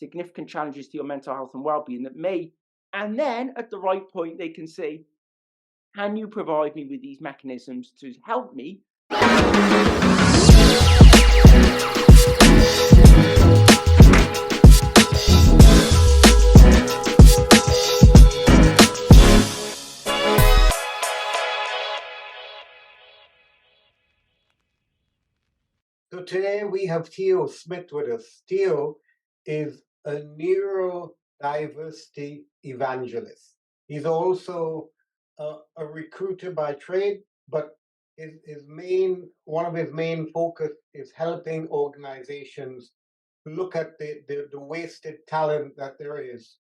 significant challenges to your mental health and well-being that may, and then at the right point, they can say, can you provide me with these mechanisms to help me? So today we have Theo Smith with us. Theo is a neurodiversity evangelist. He's also a recruiter by trade, but one of his main focus is helping organizations look at the wasted talent that there is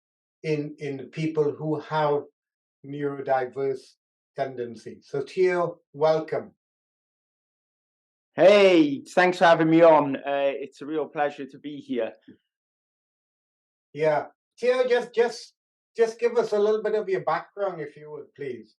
in the people who have neurodiverse tendencies. So Theo, welcome. Hey, thanks for having me on. It's a real pleasure to be here. Yeah, Theo, just give us a little bit of your background, if you would, please.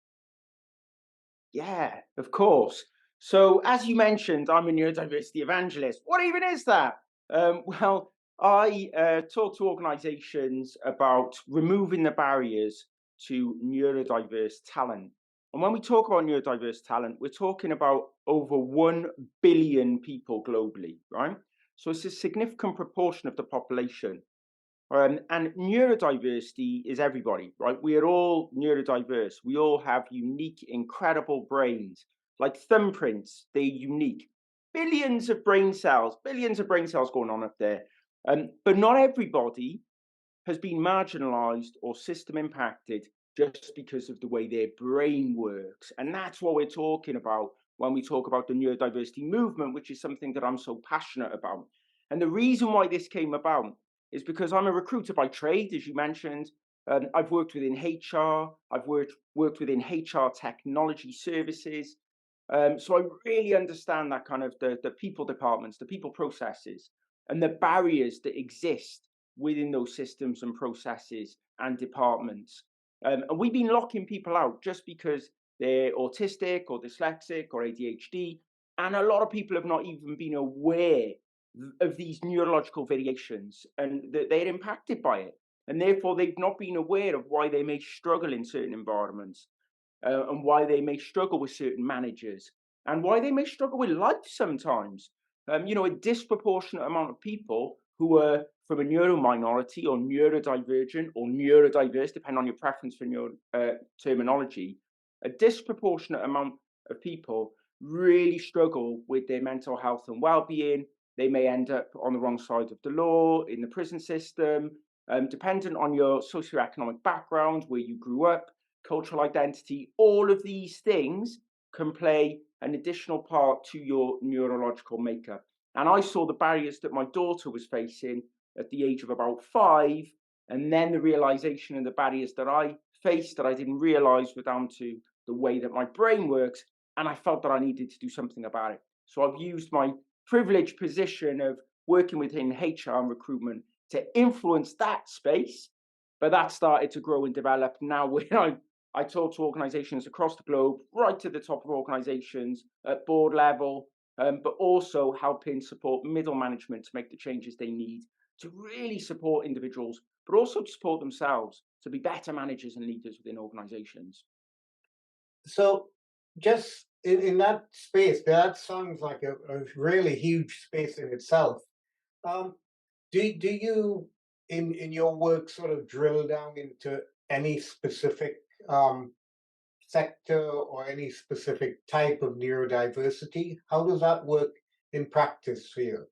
Yeah, of course. So, as you mentioned, I'm a neurodiversity evangelist. What even is that? Well, I talk to organizations about removing the barriers to neurodiverse talent. And when we talk about neurodiverse talent, we're talking about over 1 billion people globally, right? So it's a significant proportion of the population. And neurodiversity is everybody, right? We are all neurodiverse. We all have unique, incredible brains, like thumbprints. They're unique. Billions of brain cells going on up there. But not everybody has been marginalized or system impacted just because of the way their brain works. And that's what we're talking about when we talk about the neurodiversity movement, which is something that I'm so passionate about. And the reason why this came about is because I'm a recruiter by trade, as you mentioned. I've worked within HR, I've worked within HR technology services. So I really understand that kind of the people departments, the people processes, and the barriers that exist within those systems and processes and departments. And we've been locking people out just because they're autistic or dyslexic or ADHD. And a lot of people have not even been aware of these neurological variations and that they're impacted by it. And therefore, they've not been aware of why they may struggle in certain environments and why they may struggle with certain managers and why they may struggle with life sometimes. A disproportionate amount of people who are from a neuro minority or neurodivergent or neurodiverse, depending on your preference for terminology, a disproportionate amount of people really struggle with their mental health and well-being. They may end up on the wrong side of the law, in the prison system, dependent on your socioeconomic background, where you grew up, cultural identity. All of these things can play an additional part to your neurological makeup. And I saw the barriers that my daughter was facing at the age of about 5, and then the realization of the barriers that I faced that I didn't realize were down to the way that my brain works, and I felt that I needed to do something about it. So I've used my privileged position of working within HR and recruitment to influence that space, but that started to grow and develop. Now when I talk to organizations across the globe, right to the top of organizations at board level, but also helping support middle management to make the changes they need to really support individuals, but also to support themselves to be better managers and leaders within organizations. So just in that space, that sounds like a really huge space in itself. Do you in your work sort of drill down into any specific sector or any specific type of neurodiversity? How does that work in practice for you?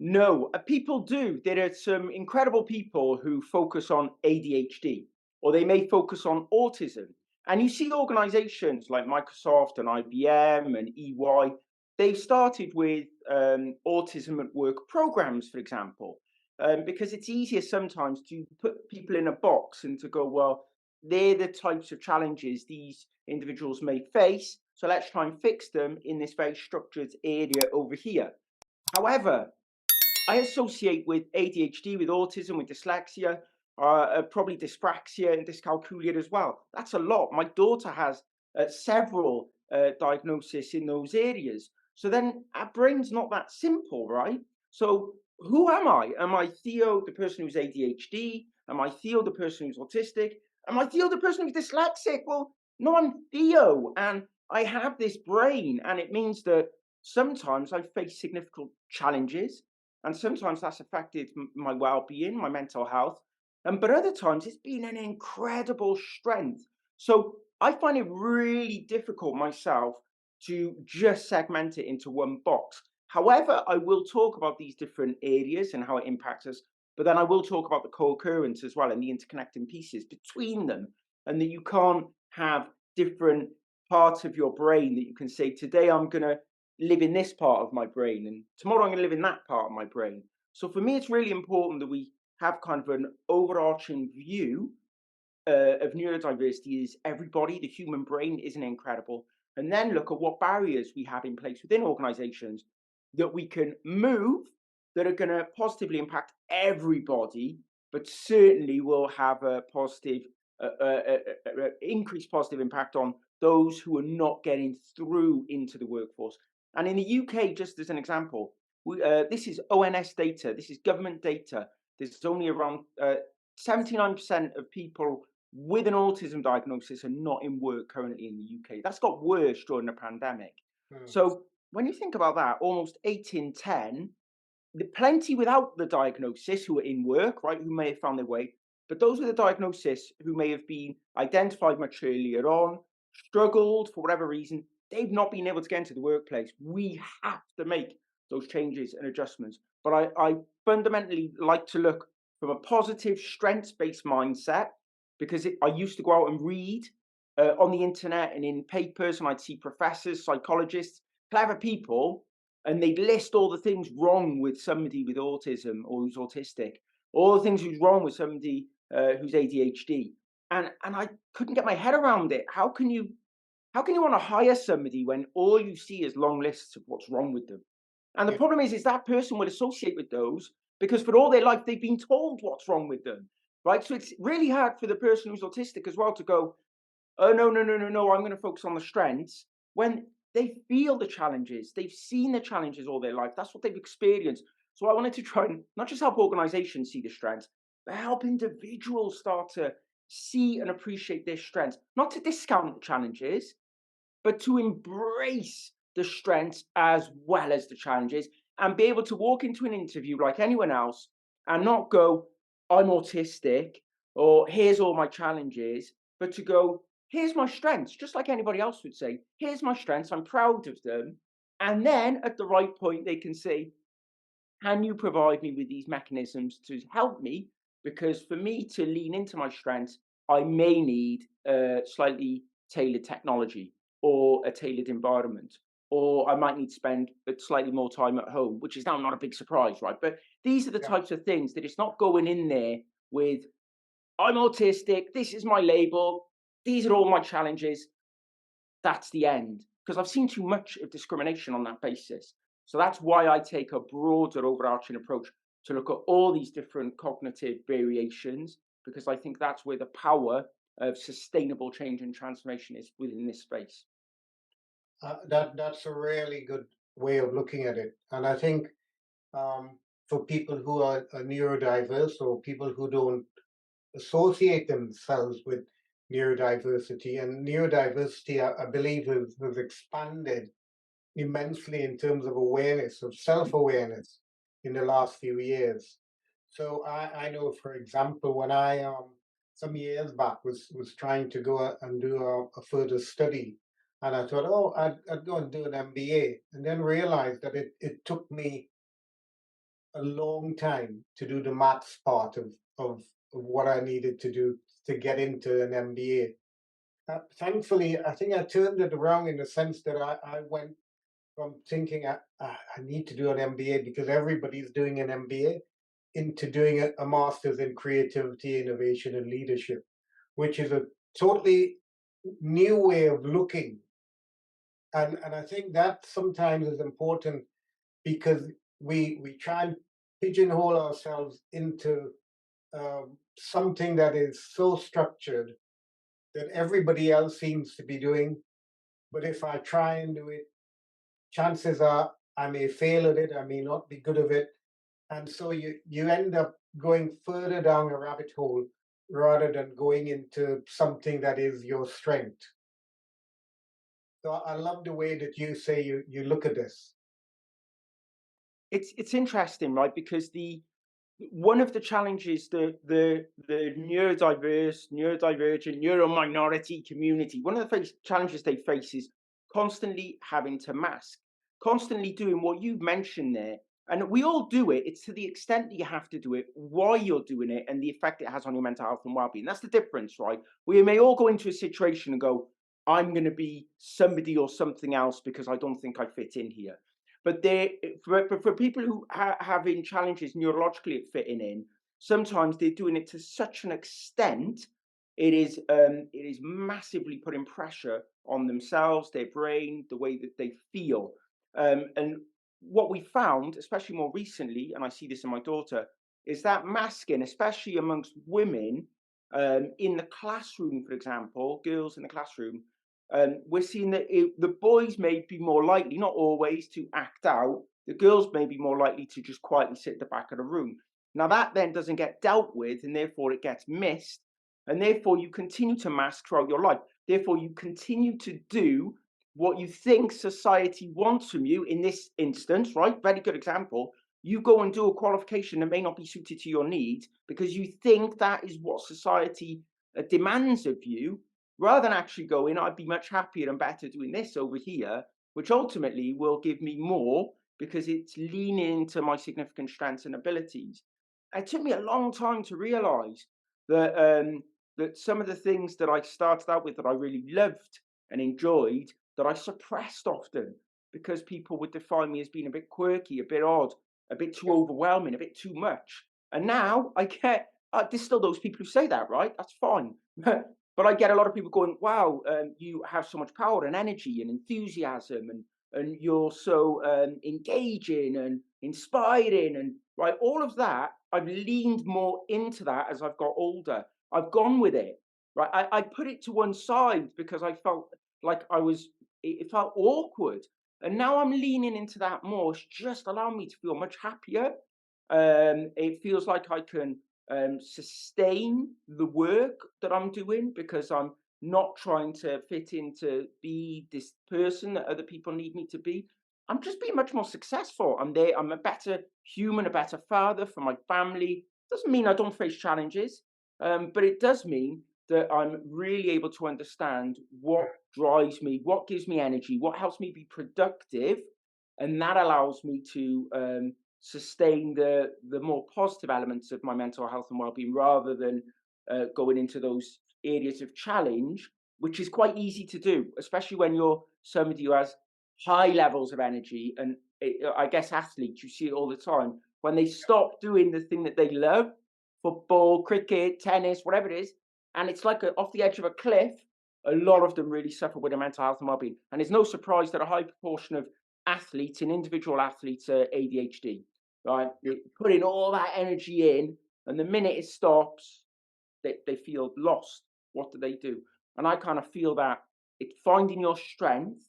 No, people do. There are some incredible people who focus on ADHD, or they may focus on autism. And you see organizations like Microsoft and IBM and EY, they've started with autism at work programs, for example, because it's easier sometimes to put people in a box and to go, well, they're the types of challenges these individuals may face. So let's try and fix them in this very structured area over here. However, I associate with ADHD, with autism, with dyslexia, probably dyspraxia and dyscalculia as well. That's a lot. My daughter has several diagnoses in those areas. So then our brain's not that simple, right? So who am I? Am I Theo, the person who's ADHD? Am I Theo, the person who's autistic? Am I Theo, the person who's dyslexic? Well, no, I'm Theo, and I have this brain, and it means that sometimes I face significant challenges, and sometimes that's affected my well-being, my mental health, but other times it's been an incredible strength. So I find it really difficult myself to just segment it into one box. However, I will talk about these different areas and how it impacts us, but then I will talk about the co-occurrence as well and the interconnecting pieces between them, and that you can't have different parts of your brain that you can say, today I'm going to live in this part of my brain, and tomorrow I'm going to live in that part of my brain. So for me, it's really important that we have kind of an overarching view of neurodiversity is everybody, the human brain isn't incredible, and then look at what barriers we have in place within organizations that we can move that are going to positively impact everybody, but certainly will have a positive, increased positive impact on those who are not getting through into the workforce. And in the UK, just as an example, this is ONS data, this is government data. There's only around 79% of people with an autism diagnosis are not in work currently in the UK. That's got worse during the pandemic. Hmm. So when you think about that, almost 8 in 10, the plenty without the diagnosis who are in work, right, who may have found their way, but those with a diagnosis who may have been identified much earlier on, struggled for whatever reason, they've not been able to get into the workplace. We have to make those changes and adjustments. But I fundamentally like to look from a positive, strengths-based mindset because I used to go out and read on the internet and in papers, and I'd see professors, psychologists, clever people, and they'd list all the things wrong with somebody with autism or who's autistic, all the things who's wrong with somebody who's ADHD, and I couldn't get my head around it. How can you want to hire somebody when all you see is long lists of what's wrong with them? And the Yeah, problem is that person will associate with those because for all their life they've been told what's wrong with them, right? So it's really hard for the person who's autistic as well to go, oh, no, no, no, no, no, I'm going to focus on the strengths when they feel the challenges. They've seen the challenges all their life. That's what they've experienced. So I wanted to try and not just help organizations see the strengths, but help individuals start to see and appreciate their strengths, not to discount the challenges, but to embrace the strengths as well as the challenges and be able to walk into an interview like anyone else and not go, I'm autistic or here's all my challenges, but to go, here's my strengths, just like anybody else would say, here's my strengths, I'm proud of them. And then at the right point, they can say, can you provide me with these mechanisms to help me? Because for me to lean into my strengths, I may need slightly tailored technology or a tailored environment, or I might need to spend slightly more time at home, which is now not a big surprise, right? But these are the yeah. types of things that it's not going in there with, I'm autistic, this is my label, these are all my challenges, that's the end. Because I've seen too much of discrimination on that basis. So that's why I take a broader overarching approach to look at all these different cognitive variations, because I think that's where the power of sustainable change and transformation is within this space. That's a really good way of looking at it, and I think for people who are neurodiverse or people who don't associate themselves with neurodiversity, and neurodiversity, I believe, has expanded immensely in terms of awareness, of self-awareness in the last few years. So I know, for example, when I some years back was trying to go and do a further study, and I thought, oh, I'd go and do an MBA, and then realized that it took me a long time to do the maths part of what I needed to do to get into an MBA. Thankfully, I think I turned it around in the sense that I went from thinking I need to do an MBA because everybody's doing an MBA into doing a master's in creativity, innovation, and leadership, which is a totally new way of looking. And I think that sometimes is important because we try and pigeonhole ourselves into something that is so structured that everybody else seems to be doing. But if I try and do it, chances are I may fail at it, I may not be good at it, and so you end up going further down a rabbit hole rather than going into something that is your strength. So I love the way that you say you look at this. It's interesting, right? Because the one of the challenges the neurodiverse, neurodivergent, neurominority community, one of the challenges they face is constantly having to mask, constantly doing what you've mentioned there. And we all do it. It's to the extent that you have to do it, why you're doing it, and the effect it has on your mental health and well-being. That's the difference, right? We may all go into a situation and go, I'm going to be somebody or something else because I don't think I fit in here. But for people who are having challenges neurologically at fitting in, sometimes they're doing it to such an extent, it is massively putting pressure on themselves, their brain, the way that they feel. And what we found, especially more recently, and I see this in my daughter, is that masking, especially amongst women, in the classroom, for example, girls in the classroom, we're seeing that the boys may be more likely, not always, to act out. The girls may be more likely to just quietly sit at the back of the room. Now, that then doesn't get dealt with, and therefore it gets missed. And therefore, you continue to mask throughout your life. Therefore, you continue to do what you think society wants from you in this instance, right? Very good example. You go and do a qualification that may not be suited to your needs because you think that is what society demands of you, rather than actually going, I'd be much happier and better doing this over here, which ultimately will give me more because it's leaning into my significant strengths and abilities. It took me a long time to realize that that some of the things that I started out with that I really loved and enjoyed, that I suppressed often because people would define me as being a bit quirky, a bit odd, a bit too overwhelming, a bit too much. And now I get, there's still those people who say that, right? That's fine. But I get a lot of people going, wow, you have so much power and energy and enthusiasm, and you're so engaging and inspiring, and right, all of that. I've leaned more into that as I've got older. I've gone with it, right? I put it to one side because I felt like it felt awkward. And now I'm leaning into that more. It's just allowing me to feel much happier. It feels like I can sustain the work that I'm doing because I'm not trying to fit in to be this person that other people need me to be. I'm just being much more successful. I'm there. I'm a better human, a better father for my family. Doesn't mean I don't face challenges, but it does mean that I'm really able to understand what drives me, what gives me energy, what helps me be productive, and that allows me to sustain the more positive elements of my mental health and well-being rather than going into those areas of challenge, which is quite easy to do, especially when you're somebody who has high levels of energy. And I guess athletes, you see it all the time, when they stop doing the thing that they love, football, cricket, tennis, whatever it is, and it's like off the edge of a cliff, a lot of them really suffer with their mental health and well-being. And it's no surprise that a high proportion of athletes and individual athletes are ADHD, right? They put in all that energy in, and the minute it stops, they feel lost. What do? And I kind of feel that it's finding your strength,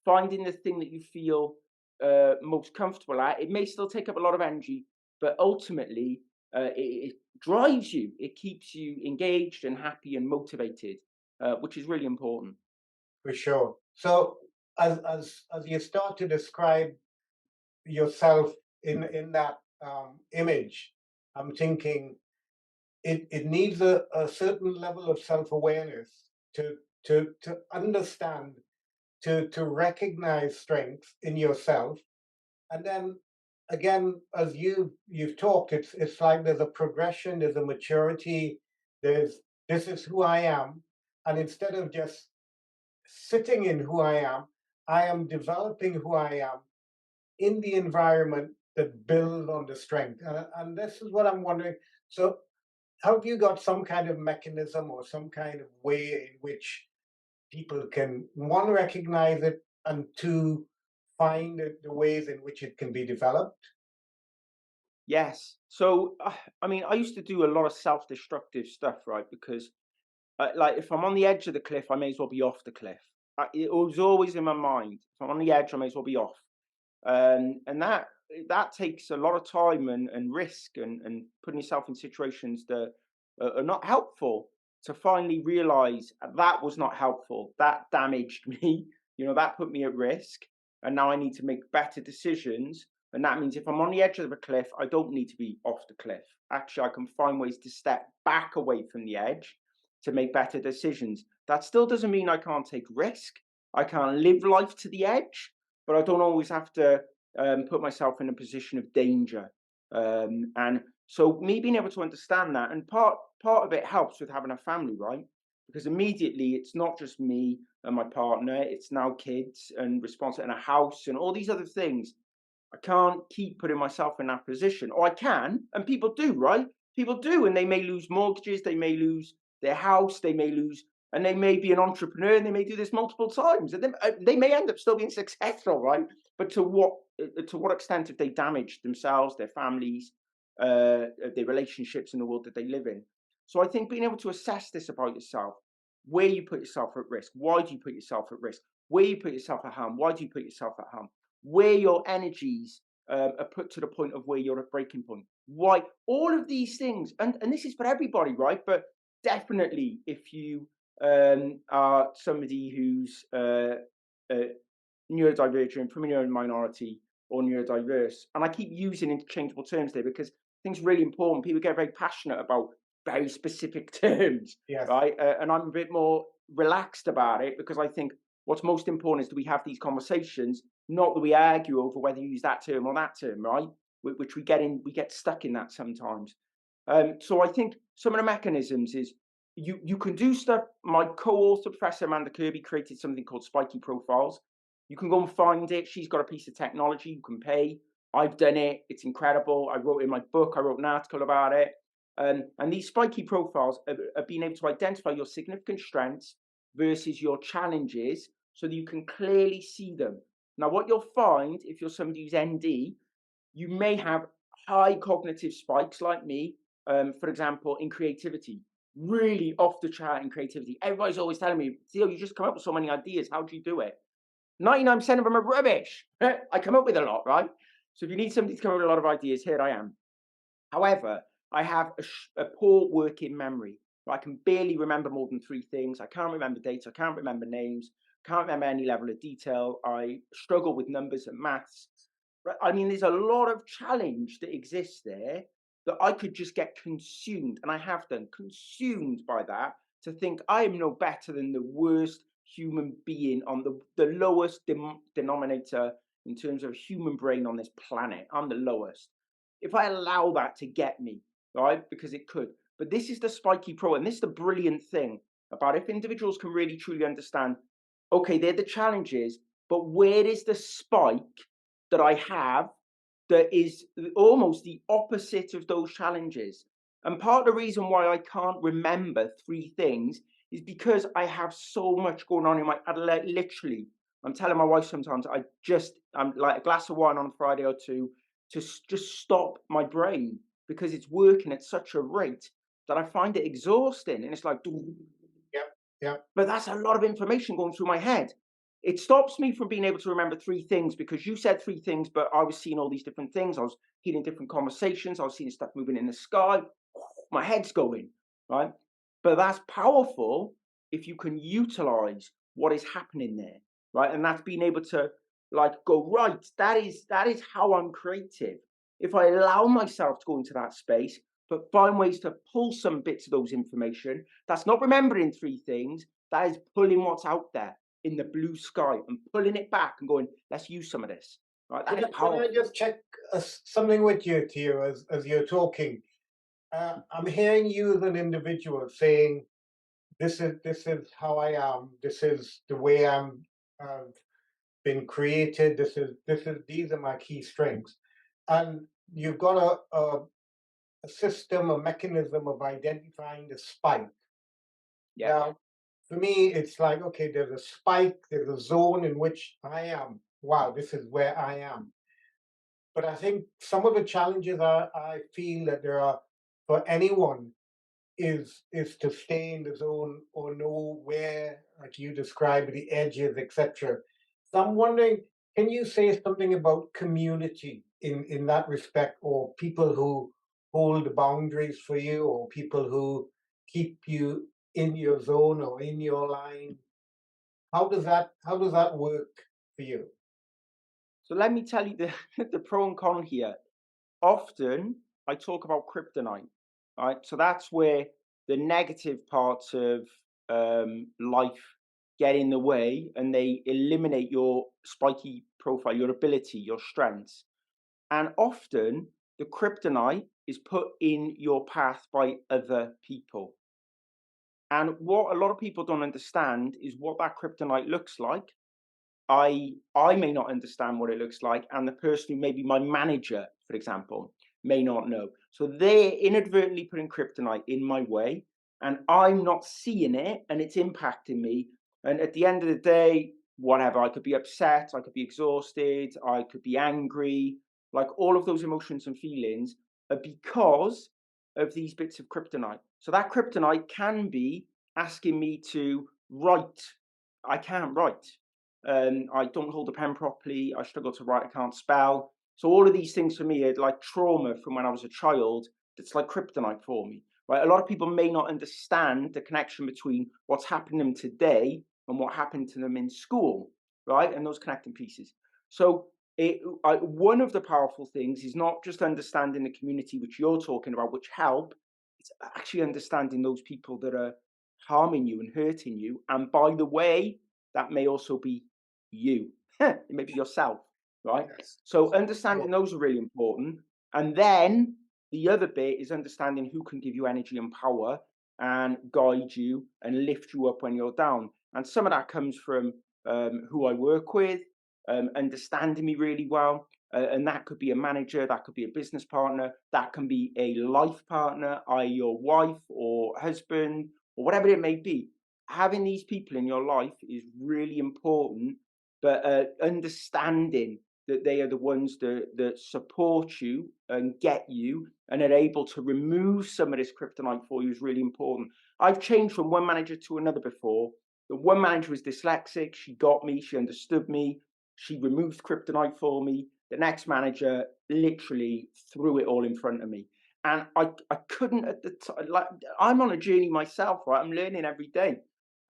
finding the thing that you feel most comfortable at. It may still take up a lot of energy, but ultimately, it drives you. It keeps you engaged and happy and motivated, which is really important. For sure. So as you start to describe yourself in that image, I'm thinking it needs a certain level of self-awareness to understand, to recognize strengths in yourself. And then again, as you've talked, it's like there's a progression, there's a maturity, there's this is who I am. And instead of just sitting in who I am developing who I am in the environment that builds on the strength. And this is what I'm wondering. So, have you got some kind of mechanism or some kind of way in which people can, one, recognize it, and two, find the ways in which it can be developed? Yes. So, I mean, I used to do a lot of self-destructive stuff, right? Because, like, if I'm on the edge of the cliff, I may as well be off the cliff. It was always in my mind. If I'm on the edge, I may as well be off. And that that takes a lot of time and risk and putting yourself in situations that are not helpful, to finally realize that was not helpful. That damaged me. That put me at risk. And now I need to make better decisions. And that means if I'm on the edge of a cliff, I don't need to be off the cliff. Actually, I can find ways to step back away from the edge to make better decisions. That still doesn't mean I can't take risk. I can't live life to the edge, but I don't always have to put myself in a position of danger. And so me being able to understand that, and part of it helps with having a family, right? Because immediately it's not just me and my partner, it's now kids and responsibility and a house and all these other things. I can't keep putting myself in that position. Or I can, and people do, right? People do, and they may lose mortgages, they may lose their house, they may lose, and they may be an entrepreneur, and they may do this multiple times, and they may end up still being successful, right? But to what extent have they damaged themselves, their families, their relationships in the world that they live in? So I think being able to assess this about yourself, where you put yourself at risk, why do you put yourself at risk, where you put yourself at harm, why do you put yourself at harm, where your energies are put to the point of where you're at breaking point. Why? All of these things, and this is for everybody, right? But definitely if you are somebody who's neurodivergent, from a neuro minority, or neurodiverse, and I keep using interchangeable terms there because I think it's really important. People get very passionate about very specific terms, Yes. right? And I'm a bit more relaxed about it because I think what's most important is that we have these conversations, not that we argue over whether you use that term or that term, right? Which we get stuck in that sometimes. So I think some of the mechanisms is you can do stuff. My co-author, Professor Amanda Kirby, created something called spiky profiles. You can go and find it. She's got a piece of technology you can pay. I've done it. It's incredible. I wrote in my book, I wrote an article about it. And these spiky profiles are being able to identify your significant strengths versus your challenges so that you can clearly see them. Now, what you'll find if you're somebody who's ND, you may have high cognitive spikes like me, for example, in creativity, really off the chart in creativity. Everybody's always telling me, Theo, you just come up with so many ideas. How do you do it? 99% of them are rubbish. I come up with a lot, right? So if you need somebody to come up with a lot of ideas, here I am. However, I have a poor working memory. I can barely remember more than 3 things. I can't remember dates. I can't remember names. Can't remember any level of detail. I struggle with numbers and maths. I mean, there's a lot of challenge that exists there that I could just get consumed, and I have done, consumed by that, to think I am no better than the worst human being on the lowest denominator in terms of human brain on this planet. I'm the lowest. If I allow that to get me, right, because it could. But this is the spiky pro, and this is the brilliant thing about if individuals can really truly understand, okay, they're the challenges, but where is the spike that I have that is almost the opposite of those challenges? And part of the reason why I can't remember 3 things is because I have so much going on in my, literally, I'm telling my wife sometimes, I'm like a glass of wine on a Friday or two to just stop my brain because it's working at such a rate that I find it exhausting. And it's like, Yeah. Yeah. but that's a lot of information going through my head. It stops me from being able to remember 3 things because you said 3 things, but I was seeing all these different things. I was hearing different conversations. I was seeing stuff moving in the sky. My head's going, right? But that's powerful if you can utilize what is happening there, right? And that's being able to like go, right, that is how I'm creative. If I allow myself to go into that space, but find ways to pull some bits of those information, that's not remembering 3 things, that is pulling what's out there in the blue sky and pulling it back and going, let's use some of this. Right? That is Can I just check something with you, Theo, as you're talking? I'm hearing you as an individual saying, this is how I am. This is the way I've been created. These are my key strengths, and you've got a system, a mechanism of identifying the spike. Yeah. Now, for me, it's like, okay, there's a spike, there's a zone in which I am. Wow, this is where I am. But I think some of the challenges I feel that there are for anyone is to stay in the zone or know where, like you described, the edges, etc. So I'm wondering, can you say something about community? in that respect, or people who hold boundaries for you, or people who keep you in your zone or in your line? How does that work for you? So let me tell you the, the pro and con here. Often I talk about kryptonite, right? So that's where the negative parts of life get in the way and they eliminate your spiky profile, your ability, your strengths. And often the kryptonite is put in your path by other people. And what a lot of people don't understand is what that kryptonite looks like. I may not understand what it looks like, and the person who may be my manager, for example, may not know. So they're inadvertently putting kryptonite in my way, and I'm not seeing it, and it's impacting me. And at the end of the day, whatever, I could be upset, I could be exhausted, I could be angry, like all of those emotions and feelings are because of these bits of kryptonite. So that kryptonite can be asking me to write. I can't write. I don't hold a pen properly. I struggle to write. I can't spell. So all of these things for me are like trauma from when I was a child. That's like kryptonite for me. Right? A lot of people may not understand the connection between what's happening to them today and what happened to them in school, right? And those connecting pieces. So one of the powerful things is not just understanding the community which you're talking about, which help. It's actually understanding those people that are harming you and hurting you. And by the way, that may also be you. It may be yourself, right? Yes. So understanding those are really important. And then the other bit is understanding who can give you energy and power and guide you and lift you up when you're down. And some of that comes from who I work with, understanding me really well. And that could be a manager, that could be a business partner, that can be a life partner, i.e., your wife or husband, or whatever it may be. Having these people in your life is really important, but understanding that they are the ones that support you and get you and are able to remove some of this kryptonite for you is really important. I've changed from one manager to another before. The one manager was dyslexic. She got me. She understood me. She removed kryptonite for me. The next manager literally threw it all in front of me. And I couldn't at the time, like, I'm on a journey myself, right? I'm learning every day.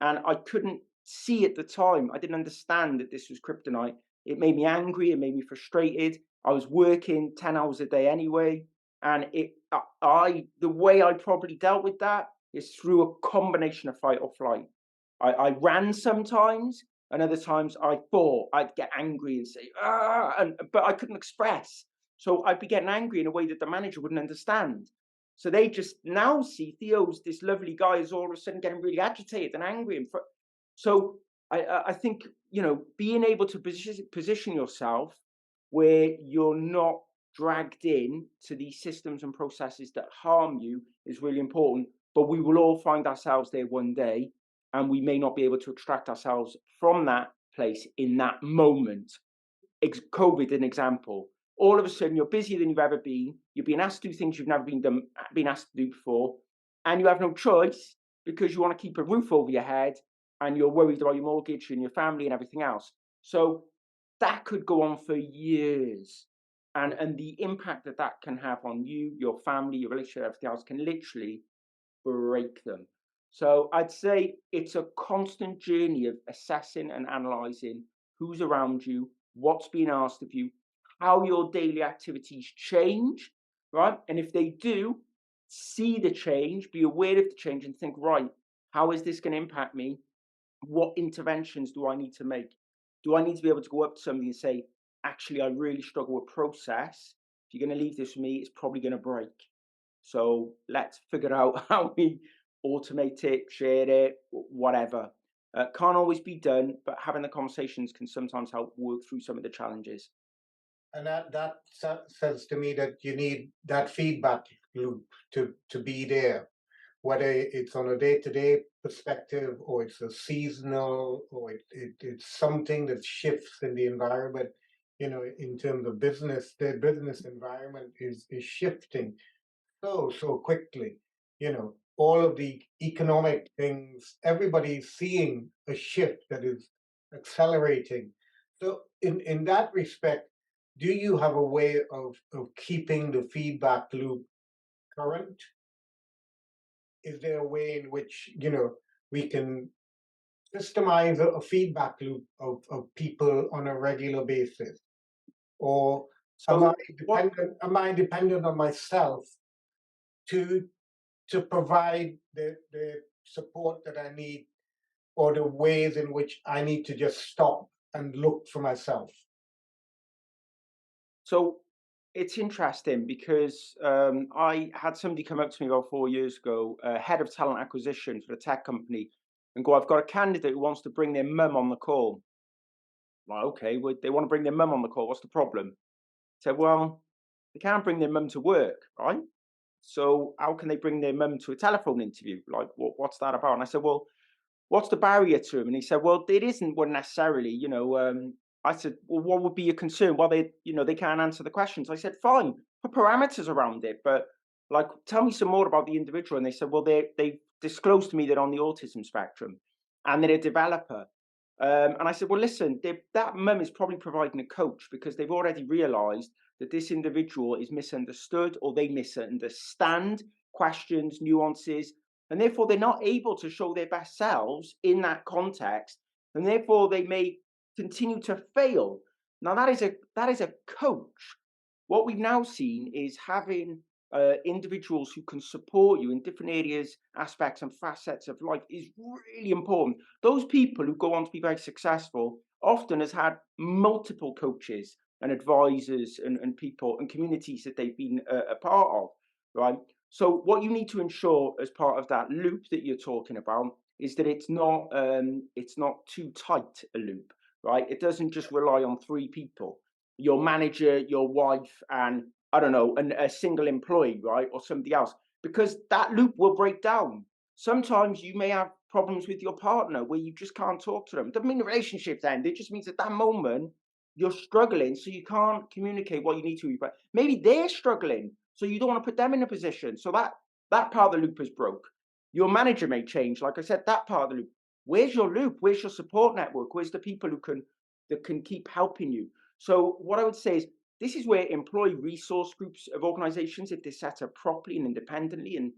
And I couldn't see at the time. I didn't understand that this was kryptonite. It made me angry. It made me frustrated. I was working 10 hours a day anyway. And the way I probably dealt with that is through a combination of fight or flight. I ran sometimes, and other times I thought I'd get angry and say, ah, but I couldn't express. So I'd be getting angry in a way that the manager wouldn't understand. So they just now see Theo's this lovely guy is all of a sudden getting really agitated and angry. So I think, being able to position yourself where you're not dragged in to these systems and processes that harm you is really important. But we will all find ourselves there one day, and we may not be able to extract ourselves from that place in that moment. COVID, an example. All of a sudden, you're busier than you've ever been. You're being asked to do things you've never been asked to do before, and you have no choice because you want to keep a roof over your head, and you're worried about your mortgage and your family and everything else. So that could go on for years, and the impact that that can have on you, your family, your relationship, everything else can literally break them. So I'd say it's a constant journey of assessing and analysing who's around you, what's being asked of you, how your daily activities change, right? And if they do, see the change, be aware of the change and think, right, how is this going to impact me? What interventions do I need to make? Do I need to be able to go up to somebody and say, actually, I really struggle with process. If you're going to leave this with me, it's probably going to break. So let's figure out how we automate it, share it, whatever. Can't always be done, but having the conversations can sometimes help work through some of the challenges. And that says to me that you need that feedback loop to be there, whether it's on a day-to-day perspective or it's a seasonal, or it's something that shifts in the environment. In terms of business, the business environment is shifting so quickly. All of the economic things, everybody's seeing a shift that is accelerating. So in that respect, do you have a way of keeping the feedback loop current? Is there a way in which, we can systemize a feedback loop of people on a regular basis? Or So what am I dependent on myself to provide the support that I need, or the ways in which I need to just stop and look for myself? So it's interesting because I had somebody come up to me about 4 years ago, head of talent acquisition for a tech company, and go, I've got a candidate who wants to bring their mum on the call. Like, okay, well, they want to bring their mum on the call. What's the problem? Said, well, they can't bring their mum to work, right? So how can they bring their mum to a telephone interview? Like, what's that about? And I said, well, what's the barrier to them? And he said, well, it isn't one necessarily, I said, well, what would be your concern? Well, they can't answer the questions. I said, fine, put parameters around it, but like, tell me some more about the individual. And they said, well, they disclosed to me they're on the autism spectrum and they're a developer. And I said, well, listen, that mum is probably providing a coach because they've already realized that this individual is misunderstood or they misunderstand questions, nuances, and therefore they're not able to show their best selves in that context, and therefore they may continue to fail. Now that is a coach. What we've now seen is having individuals who can support you in different areas, aspects, and facets of life is really important. Those people who go on to be very successful often has had multiple coaches and advisors and people and communities that they've been a part of, right? So what you need to ensure as part of that loop that you're talking about is that it's not too tight a loop, right? It doesn't just rely on three people, your manager, your wife, and I don't know, a single employee, right, or somebody else, because that loop will break down. Sometimes you may have problems with your partner where you just can't talk to them. It doesn't mean the relationship's end. It just means at that moment you're struggling, so you can't communicate what you need to. But maybe they're struggling, so you don't want to put them in a position. So that part of the loop is broke. Your manager may change, like I said, that part of the loop. Where's your loop? Where's your support network? Where's the people that can keep helping you? So what I would say is this is where employee resource groups of organizations, if they're set up properly and independently and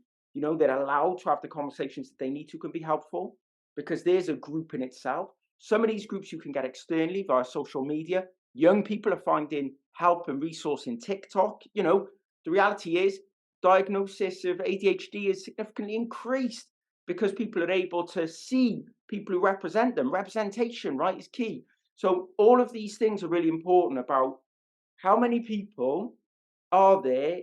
they're allowed to have the conversations that they need to, can be helpful because there's a group in itself. Some of these groups you can get externally via social media. Young people are finding help and resource in TikTok. The reality is diagnosis of ADHD is significantly increased because people are able to see people who represent them. Representation, right, is key. So all of these things are really important about how many people are there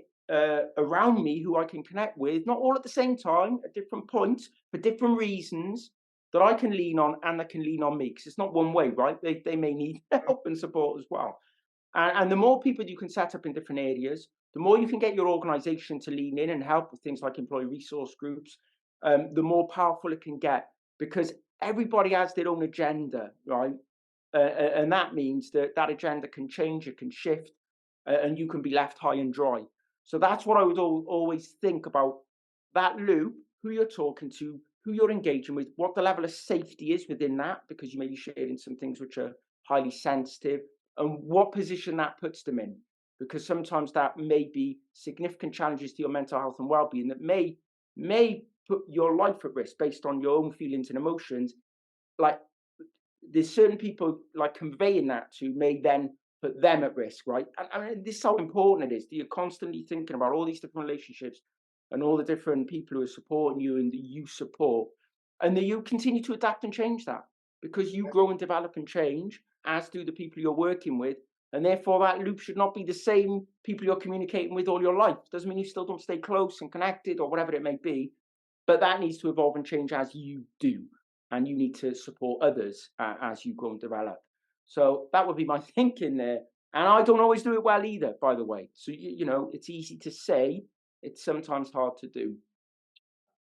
around me who I can connect with, not all at the same time, at different points, for different reasons that I can lean on and that can lean on me. Because it's not one way, right? They may need help and support as well. And the more people you can set up in different areas, the more you can get your organization to lean in and help with things like employee resource groups, the more powerful it can get because everybody has their own agenda, right? And that means that that agenda can change, it can shift, and you can be left high and dry. So that's what I would always think about that loop, who you're talking to, who you're engaging with, what the level of safety is within that, because you may be sharing some things which are highly sensitive, and what position that puts them in. Because sometimes that may be significant challenges to your mental health and well-being that may put your life at risk based on your own feelings and emotions. Like there's certain people like conveying that to may then put them at risk, right? And I mean, this is how important it is that you're constantly thinking about all these different relationships and all the different people who are supporting you and that you support, and that you continue to adapt and change that because you grow and develop and change, as do the people you're working with. And therefore, that loop should not be the same people you're communicating with all your life. Doesn't mean you still don't stay close and connected or whatever it may be, but that needs to evolve and change as you do, and you need to support others as you grow and develop. So that would be my thinking there. And I don't always do it well either, by the way. So it's easy to say, it's sometimes hard to do.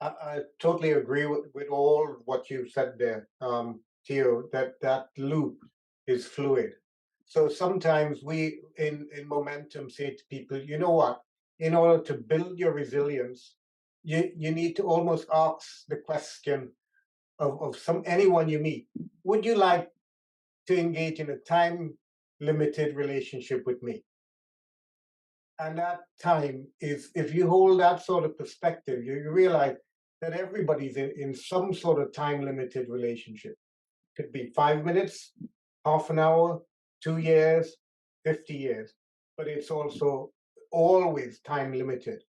I totally agree with all what you said there, Theo, that loop is fluid. So sometimes we in momentum say to people, you know what, in order to build your resilience, you need to almost ask the question of anyone you meet, would you like to engage in a time limited relationship with me. And that time is, if you hold that sort of perspective, you realize that everybody's in some sort of time limited relationship. Could be 5 minutes, half an hour, 2 years, 50 years, but it's also always time limited.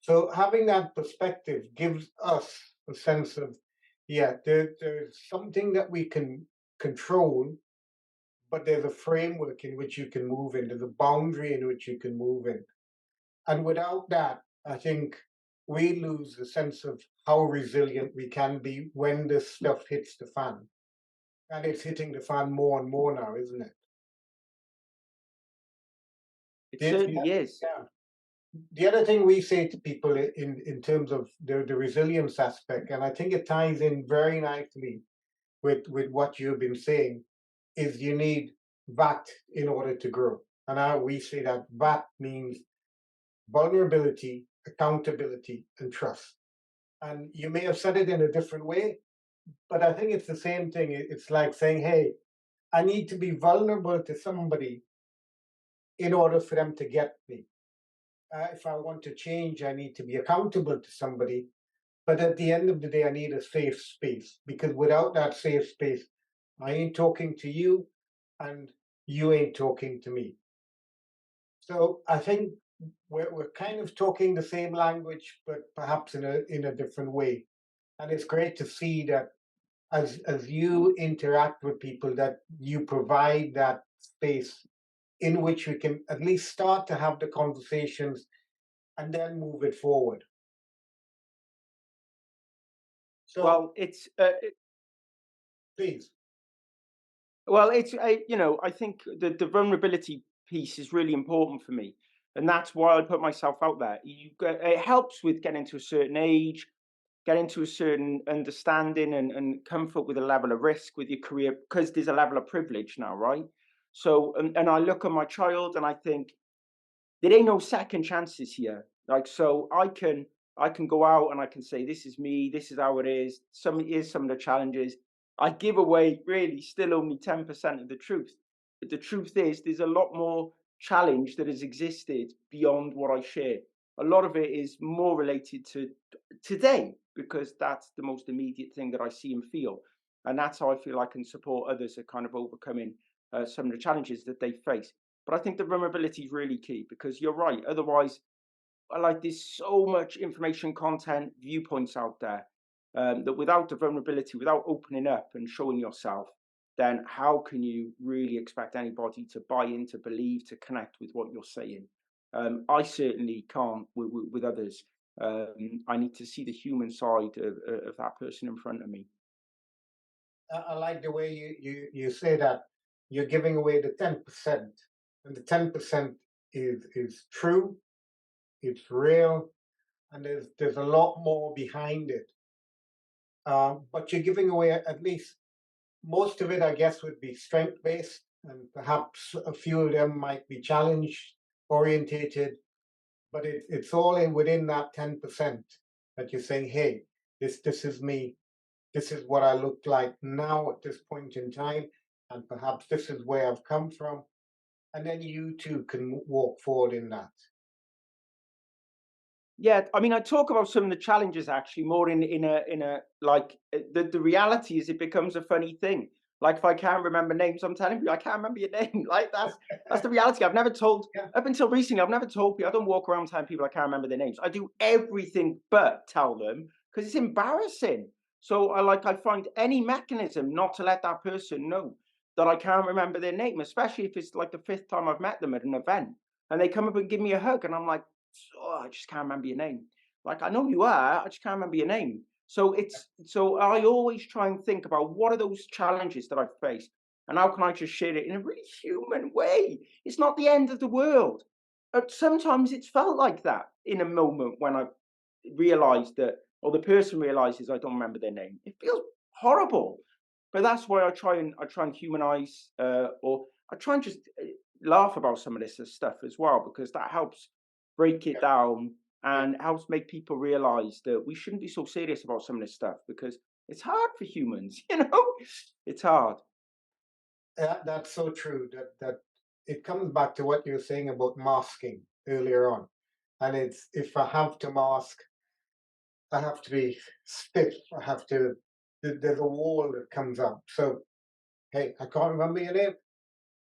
So having that perspective gives us a sense of, yeah, there's something that we can control, but there's a framework in which you can move in, there's a boundary in which you can move in. And without that, I think we lose the sense of how resilient we can be when this stuff hits the fan. And it's hitting the fan more and more now, isn't it? It The, certainly is. yeah. The other thing we say to people in terms of the resilience aspect, and I think it ties in very nicely with what you've been saying, is you need VAT in order to grow. And we say that VAT means vulnerability, accountability, and trust. And you may have said it in a different way, but I think it's the same thing. It's like saying, hey, I need to be vulnerable to somebody in order for them to get me. If I want to change, I need to be accountable to somebody. But at the end of the day, I need a safe space, because without that safe space, I ain't talking to you and you ain't talking to me. So I think we're kind of talking the same language, but perhaps in a different way. And it's great to see that as you interact with people, that you provide that space in which we can at least start to have the conversations and then move it forward. So Well, please. I think the vulnerability piece is really important for me, and that's why I put myself out there. It helps with getting to a certain age, getting to a certain understanding and comfort with a level of risk with your career, because there's a level of privilege now, right? So, and I look at my child and I think, there ain't no second chances here. Like, so I can go out and I can say, this is me, this is how it is. Here's some of the challenges. I give away really still only 10% of the truth. But the truth is there's a lot more challenge that has existed beyond what I share. A lot of it is more related to today, because that's the most immediate thing that I see and feel. And that's how I feel I can support others at kind of overcoming some of the challenges that they face. But I think the vulnerability is really key, because you're right. Otherwise, there's so much information, content, viewpoints out there, that without the vulnerability, without opening up and showing yourself, then how can you really expect anybody to buy in, to believe, to connect with what you're saying? I certainly can't with others. I need to see the human side of that person in front of me. I like the way you say that you're giving away the 10%, and the 10% is true, it's real, and there's a lot more behind it. But you're giving away at least most of it, I guess, would be strength based, and perhaps a few of them might be challenge orientated. But it's all in within that 10% that you're saying, hey, this is me, this is what I look like now at this point in time, and perhaps this is where I've come from, and then you too can walk forward in that. Yeah, I mean, I talk about some of the challenges actually more in a the reality is it becomes a funny thing. Like, if I can't remember names, I'm telling you I can't remember your name. Like, that's the reality. I've never told Yeah. Up until recently, I've never told people. I don't walk around telling people I can't remember their names. I do everything but tell them, because it's embarrassing. So I find any mechanism not to let that person know that I can't remember their name, especially if it's like the fifth time I've met them at an event and they come up and give me a hug and I'm like, oh, I just can't remember your name. Like, I know you are, I just can't remember your name. So I always try and think about what are those challenges that I face, and how can I just share it in a really human way. It's not the end of the world. Sometimes it's felt like that in a moment when I realised that, or the person realises I don't remember their name. It feels horrible, but that's why I try and humanise, or I try and just laugh about some of this stuff as well, because that helps break it down Yeah. and helps make people realize that we shouldn't be so serious about some of this stuff, because it's hard for humans, it's hard. That's so true. That it comes back to what you were saying about masking earlier on. And it's, if I have to mask, I have to be stiff. I have to, there's a wall that comes up. So, hey, I can't remember your name.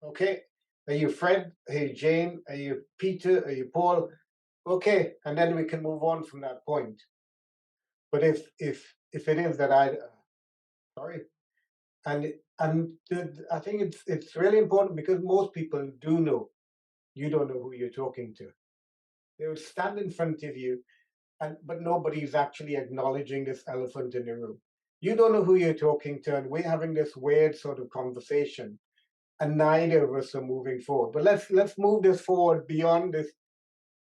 Okay. Are you Fred? Are you Jane? Are you Peter? Are you Paul? Okay. And then we can move on from that point. But if it is that sorry, and I think it's really important, because most people do know you don't know who you're talking to. They would stand in front of you, but nobody's actually acknowledging this elephant in the room. You don't know who you're talking to, and we're having this weird sort of conversation, and neither of us are moving forward. But let's move this forward beyond this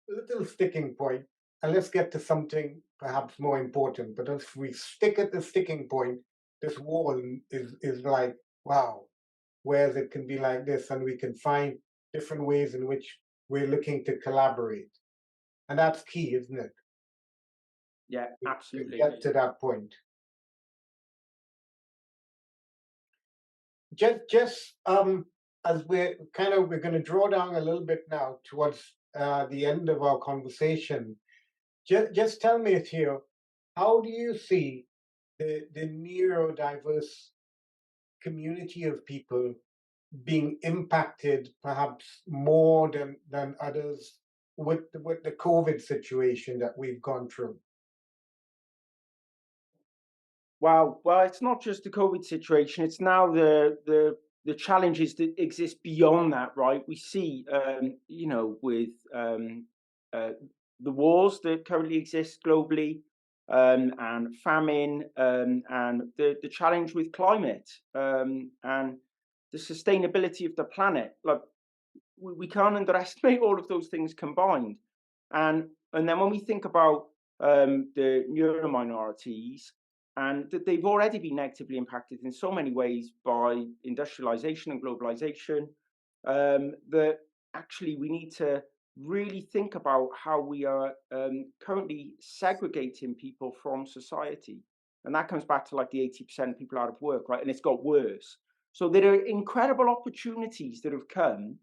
little sticking point, and let's get to something perhaps more important. But if we stick at the sticking point, this wall is like, wow, whereas it can be like this, and we can find different ways in which we're looking to collaborate. And that's key, isn't it? Yeah, To absolutely. get to that point. Just as we're going to draw down a little bit now towards the end of our conversation. Just tell me, Theo, how do you see the neurodiverse community of people being impacted perhaps more than others with the COVID situation that we've gone through? Wow. Well, it's not just the COVID situation. It's now the challenges that exist beyond that, right? We see, with uh, the wars that currently exist globally, and famine, and the challenge with climate, and the sustainability of the planet. Like, we can't underestimate all of those things combined. And then when we think about the neurominorities, and that they've already been negatively impacted in so many ways by industrialization and globalization, that actually we need to really think about how we are currently segregating people from society. And that comes back to like the 80% of people out of work, right? And it's got worse. So there are incredible opportunities that have come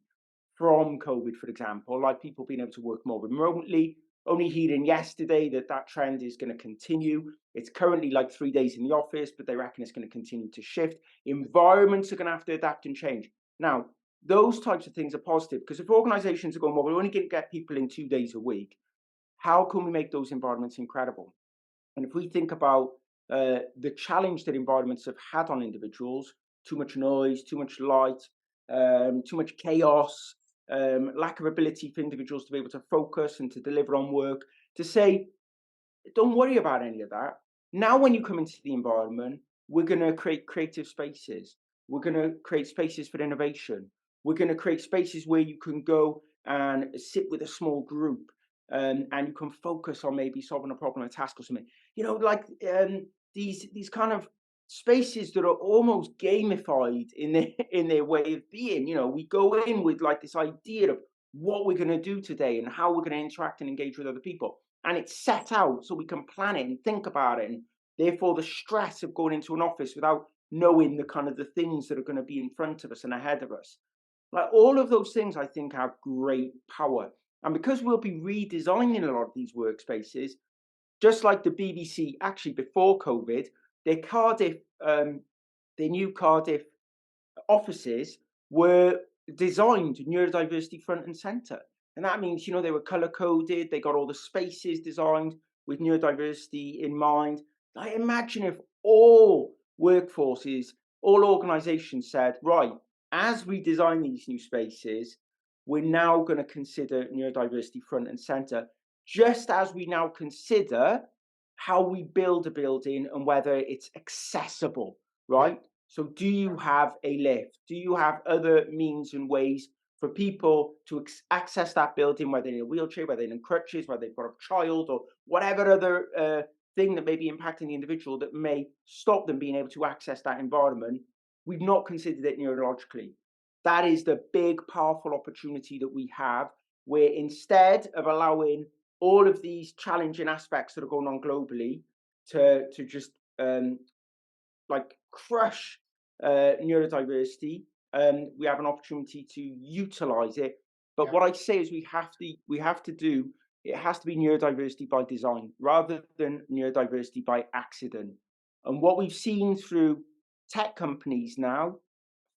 from COVID, for example, like people being able to work more remotely. Only hearing yesterday that that trend is going to continue. It's currently like 3 days in the office, but they reckon it's going to continue to shift. Environments are going to have to adapt and change. Now, those types of things are positive, because if organizations are going, well, we're only going to get people in 2 days a week, how can we make those environments incredible? And if we think about the challenge that environments have had on individuals, too much noise, too much light, too much chaos, lack of ability for individuals to be able to focus and to deliver on work, to say, don't worry about any of that. Now, when you come into the environment, we're going to create creative spaces. We're going to create spaces for innovation. We're going to create spaces where you can go and sit with a small group, and you can focus on maybe solving a problem, a task, or something. Like these kind of spaces that are almost gamified in their way of being. We go in with like this idea of what we're going to do today and how we're going to interact and engage with other people, and it's set out so we can plan it and think about it. And therefore the stress of going into an office without knowing the kind of the things that are going to be in front of us and ahead of us, like all of those things, I think have great power. And because we'll be redesigning a lot of these workspaces, just like the BBC, actually before COVID, their Cardiff, their new Cardiff offices were designed neurodiversity front and center. And that means, they were color coded, they got all the spaces designed with neurodiversity in mind. I imagine if all workforces, all organizations said, right, as we design these new spaces, we're now going to consider neurodiversity front and center, just as we now consider how we build a building and whether it's accessible, right? Yeah. So do you have a lift? Do you have other means and ways for people to access that building, whether in a wheelchair, whether in crutches, whether they've got a child, or whatever other thing that may be impacting the individual that may stop them being able to access that environment? We've not considered it neurologically. That is the big, powerful opportunity that we have, where instead of allowing all of these challenging aspects that are going on globally to just like crush neurodiversity, we have an opportunity to utilize it. But Yeah. what I say is we have to do, it has to be neurodiversity by design rather than neurodiversity by accident. And what we've seen through tech companies now,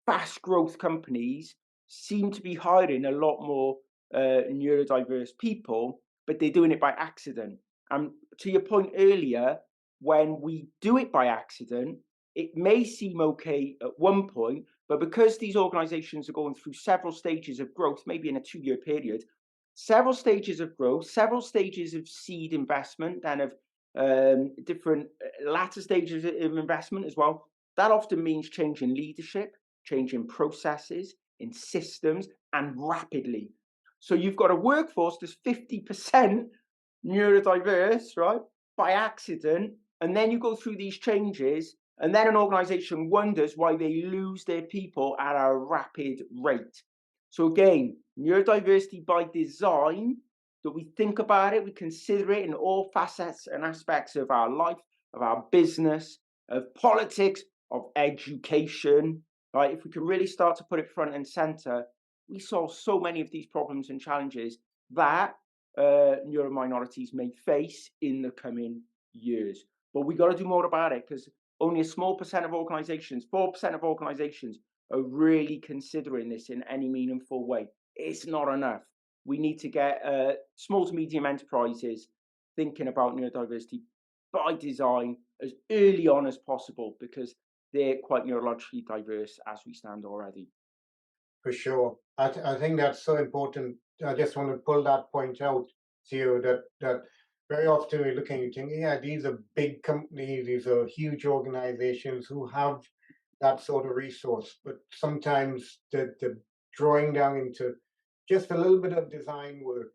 fast growth companies seem to be hiring a lot more neurodiverse people, but they're doing it by accident. And to your point earlier, when we do it by accident, it may seem okay at one point, but because these organizations are going through several stages of growth, maybe in a 2-year period, several stages of growth, several stages of seed investment, and of different latter stages of investment as well, that often means changing leadership, changing processes, in systems, and rapidly. So you've got a workforce that's 50% neurodiverse, right, by accident, and then you go through these changes, and then an organization wonders why they lose their people at a rapid rate. So again, neurodiversity by design, that we think about it, we consider it in all facets and aspects of our life, of our business, of politics, of education, right? If we can really start to put it front and center, we solve so many of these problems and challenges that neurominorities may face in the coming years. But we got to do more about it, because only a small percent of organizations, 4% of organizations, are really considering this in any meaningful way. It's not enough. We need to get small to medium enterprises thinking about neurodiversity by design as early on as possible, because they're quite neurologically diverse as we stand already. For sure. I think that's so important. I just want to pull that point out, Theo, that very often we're looking and thinking, yeah, these are big companies, these are huge organizations who have that sort of resource. But sometimes the drawing down into just a little bit of design work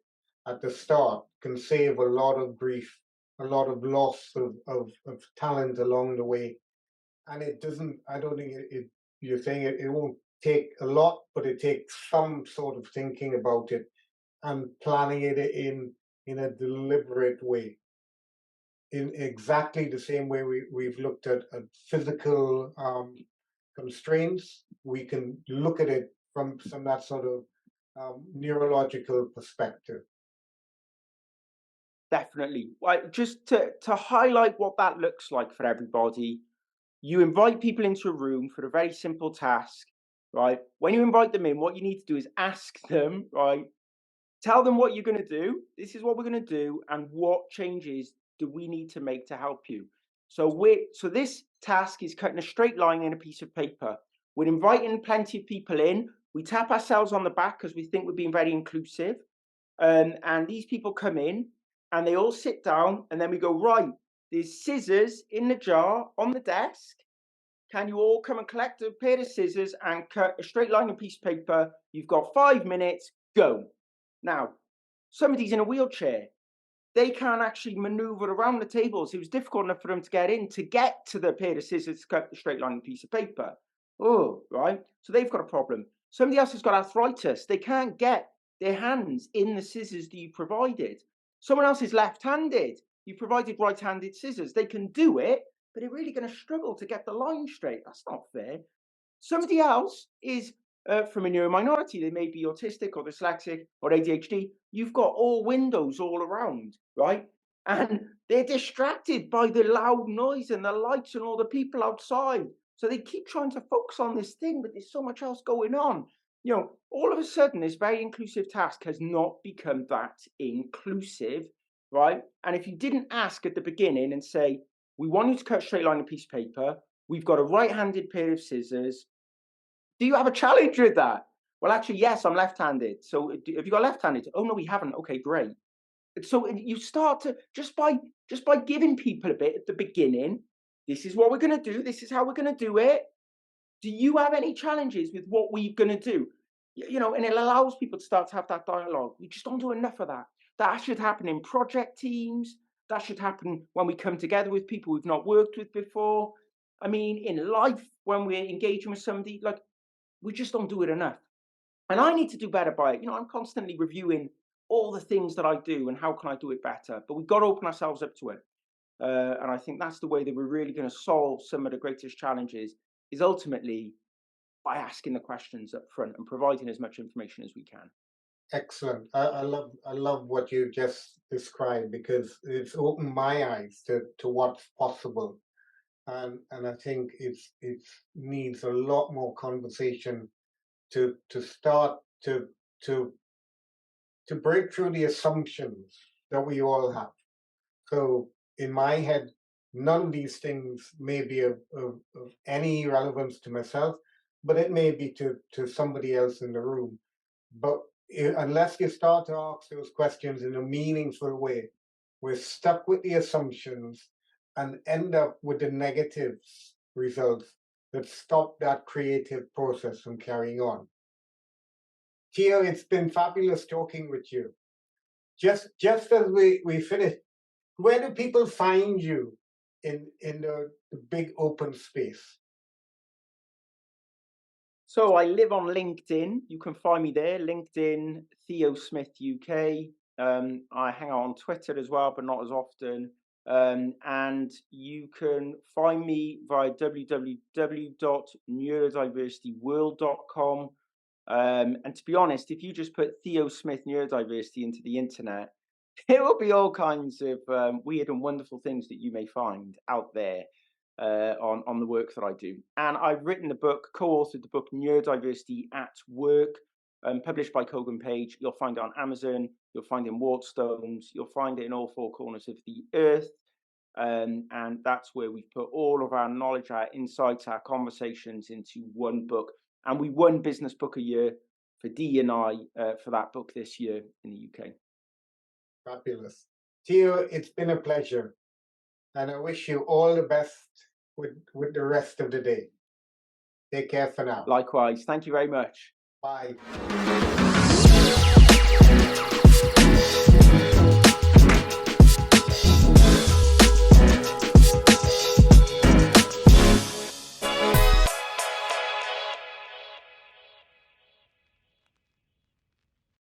at the start can save a lot of grief, a lot of loss of talent along the way. And it doesn't, I don't think you're saying it won't take a lot, but it takes some sort of thinking about it and planning it in a deliberate way, in exactly the same way we've looked at physical constraints. We can look at it from some that sort of neurological perspective. Definitely. Like, just to highlight what that looks like for everybody, you invite people into a room for a very simple task, right? When you invite them in, what you need to do is ask them, right? Tell them what you're going to do. This is what we're going to do, and what changes do we need to make to help you. So this task is cutting a straight line in a piece of paper. We're inviting plenty of people in. We tap ourselves on the back because we think we're being very inclusive. And these people come in and they all sit down, and then we go, right, there's scissors in the jar on the desk. Can you all come and collect a pair of scissors and cut a straight line and piece of paper? You've got 5 minutes, go. Now, somebody's in a wheelchair. They can't actually maneuver around the tables. It was difficult enough for them to get in, to get to the pair of scissors to cut the straight line and piece of paper. Oh, right. So they've got a problem. Somebody else has got arthritis. They can't get their hands in the scissors that you provided. Someone else is left-handed. You provided right-handed scissors. They can do it, but they're really going to struggle to get the line straight. That's not fair. Somebody else is from a neurominority. They may be autistic or dyslexic or ADHD. You've got all windows all around, right? And they're distracted by the loud noise and the lights and all the people outside. So they keep trying to focus on this thing, but there's so much else going on. You know, all of a sudden, this very inclusive task has not become that inclusive, right? And if you didn't ask at the beginning and say, we want you to cut a straight line on a piece of paper, we've got a right-handed pair of scissors, do you have a challenge with that? Well, actually, yes, I'm left-handed. So have you got left-handed? Oh, no, we haven't. Okay, great. So you start to, just by giving people a bit at the beginning, this is what we're going to do. This is how we're going to do it. Do you have any challenges with what we're going to do? You know, and it allows people to start to have that dialogue. We just don't do enough of that. That should happen in project teams. That should happen when we come together with people we've not worked with before. I mean, in life, when we're engaging with somebody, like, we just don't do it enough. And I need to do better by it. You know, I'm constantly reviewing all the things that I do and how can I do it better. But we've got to open ourselves up to it. And I think that's the way that we're really going to solve some of the greatest challenges, is ultimately by asking the questions up front and providing as much information as we can. Excellent. I love what you just described, because it's opened my eyes to what's possible, and I think it needs a lot more conversation to start to break through the assumptions that we all have. So in my head, none of these things may be of any relevance to myself, but it may be to somebody else in the room. But unless you start to ask those questions in a meaningful way, we're stuck with the assumptions and end up with the negative results that stop that creative process from carrying on. Theo, it's been fabulous talking with you. Just as we finished, where do people find you in the big open space? So I live on LinkedIn. You can find me there, LinkedIn, Theo Smith UK. I hang out on Twitter as well, but not as often. And you can find me via www.neurodiversityworld.com. And to be honest, if you just put Theo Smith Neurodiversity into the internet, there will be all kinds of weird and wonderful things that you may find out there on the work that I do. And I've written the book, co-authored the book Neurodiversity at Work, published by Kogan Page. You'll find it on Amazon, you'll find it in Waterstones, you'll find it in all four corners of the earth. And that's where we've put all of our knowledge, our insights, our conversations into one book. And we won Business Book a Year for DE&I for that book this year in the UK. Fabulous. Theo, it's been a pleasure. And I wish you all the best with the rest of the day. Take care for now. Likewise. Thank you very much. Bye.